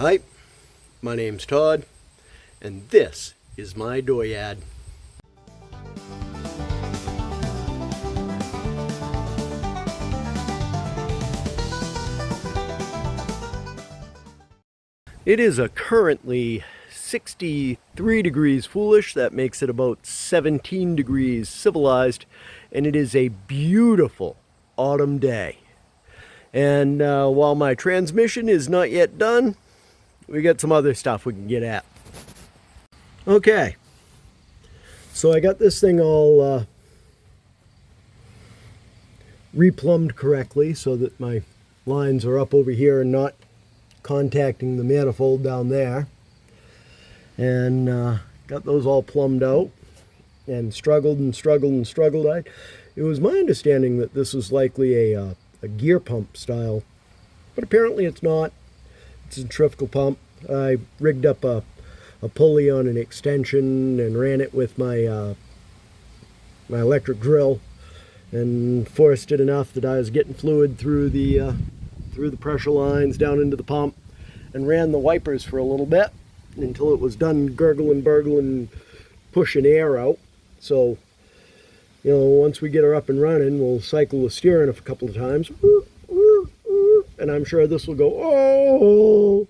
Hi, my name's Todd, and this is my dooryard. It is currently 63 degrees foolish. That makes it about 17 degrees civilized, and it is a beautiful autumn day. And while my transmission is not yet done, we got some other stuff we can get at. Okay, so I got this thing all replumbed correctly so that my lines are up over here and not contacting the manifold down there. And got those all plumbed out and struggled. It was my understanding that this was likely a gear pump style, but apparently it's not. It's a centrifugal pump. I rigged up a pulley on an extension and ran it with my my electric drill and forced it enough that I was getting fluid through the pressure lines down into the pump, and ran the wipers for a little bit until it was done gurgling, burgling, pushing air out. So, you know, once we get her up and running, we'll cycle the steering a couple of times, and I'm sure this will go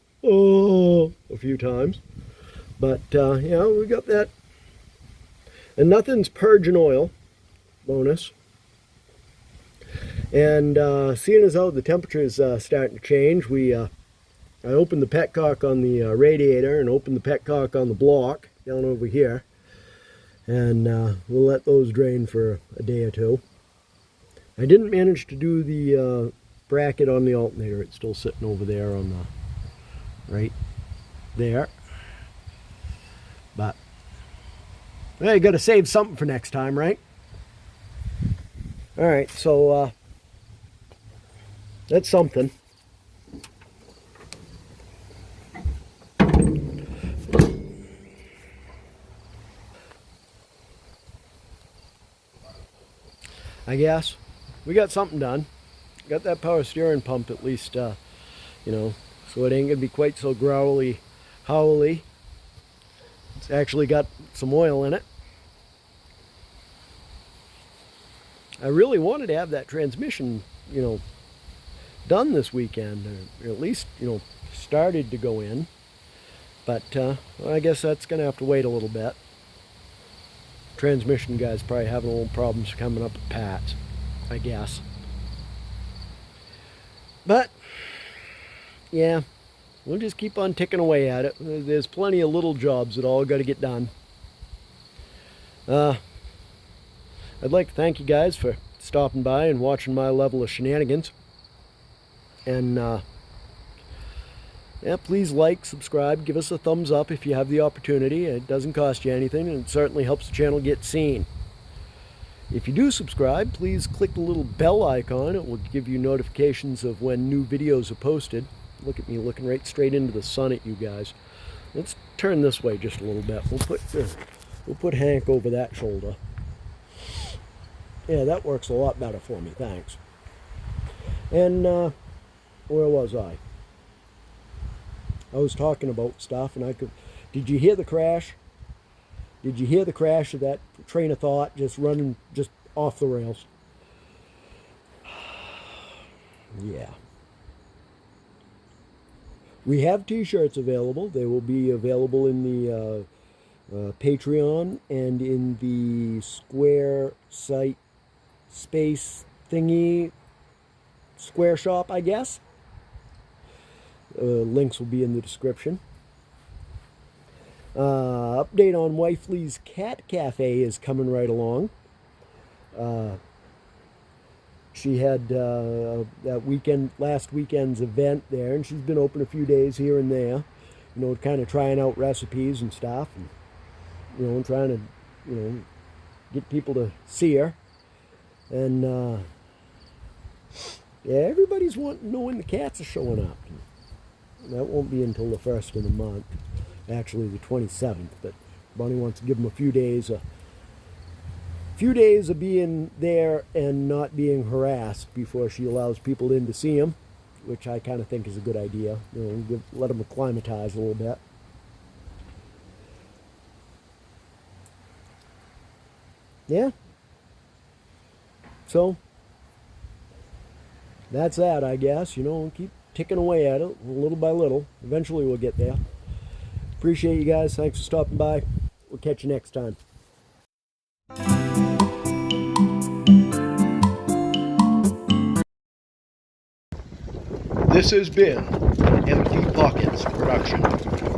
a few times. But yeah, we got that, and nothing's purging oil. Bonus. And seeing as how the temperature is starting to change, I opened the petcock on the radiator and opened the petcock on the block down over here, and we'll let those drain for a day or two. I didn't manage to do the bracket on the alternator. It's still sitting over there on the right there, but well, you got to save something for next time, right? All right, so that's something. I guess we got something done. Got that power steering pump at least, you know, so it ain't gonna be quite so growly, howly. It's actually got some oil in it. I really wanted to have that transmission, you know, done this weekend, or at least, you know, started to go in. But well, I guess that's gonna have to wait a little bit. Transmission guy's probably having a little problems coming up with parts, I guess. But yeah, we'll just keep on ticking away at it. There's plenty of little jobs that all got to get done. I'd like to thank you guys for stopping by and watching my level of shenanigans. And yeah, please like, subscribe, give us a thumbs up if you have the opportunity. It doesn't cost you anything, and it certainly helps the channel get seen. If you do subscribe, please click the little bell icon. It will give you notifications of when new videos are posted. Look at me looking right straight into the sun at you guys. Let's turn this way just a little bit. We'll put Hank over that shoulder. Yeah, that works a lot better for me, thanks. And where was I? I was talking about stuff, and did you hear the crash? Did you hear the crash of that train of thought just running just off the rails? Yeah. We have t-shirts available. They will be available in the Patreon and in the squarespace thingy, Square Shop, I guess. Links will be in the description. Update on Wifely's Cat Cafe is coming right along. She had last weekend's event there, and she's been open a few days here and there, you know, kind of trying out recipes and stuff, and, you know, trying to, you know, get people to see her. And yeah, everybody's wanting to know when the cats are showing up. That won't be until the 1st of the month, actually the 27th, but Bonnie wants to give them a few days of being there and not being harassed before she allows people in to see them. which I kind of think is a good idea. You know, let them acclimatize a little bit. Yeah. So that's that, I guess. You know, keep ticking away at it little by little. Eventually we'll get there. Appreciate you guys. Thanks for stopping by. We'll catch you next time. This has been an Empty Pockets production.